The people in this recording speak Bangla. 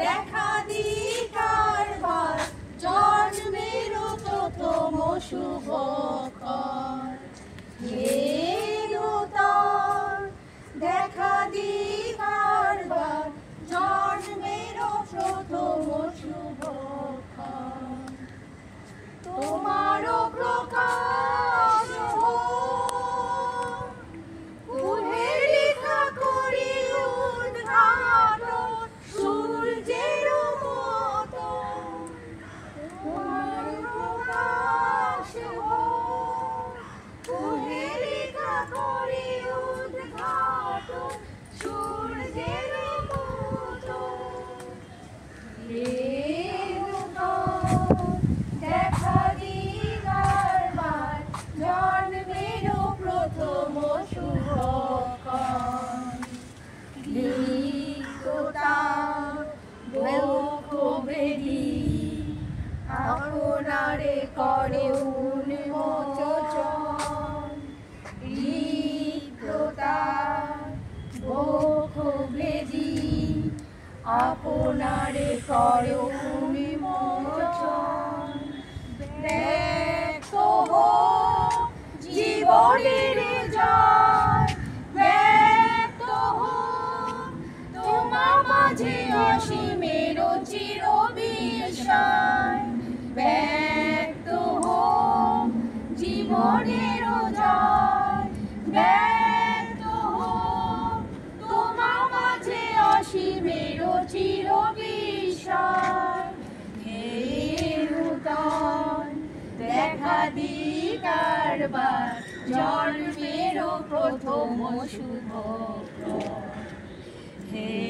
দেখা দিকারবার জন্মেরও প্রথম শুভক্ষণ। দেখা দিকারবার জন্মেরও প্রথম শুভক্ষণ। তোমারও প্রকাশ ফুলের লেখা করি উদ্ঘাটন সূর্যের মতো। তোমার প্রকাশ ফুলের লেখা করি উদ্ঘাটন সূর্যের মতো। দেখা দিকারবার জন্মেরও প্রথম শুভক্ষণ। আপনারে করে উন্মোচন। রিক্ততা বক্ষ ভেদি আপনারে করে উন্মোচন। ব্যক্ত হোক জীবনের জয়, ব্যক্ত হোক তোমা মাঝে অসীমের চির বিস্ময়। ব্যক্ত হোক জীবনের জয়, ব্যক্ত হোক তোমা মাঝে অসীমের চির বিস্ময়। হে নূতন দেখা দিকারবার জন্মেরও প্রথম শুভক্ষণ। হে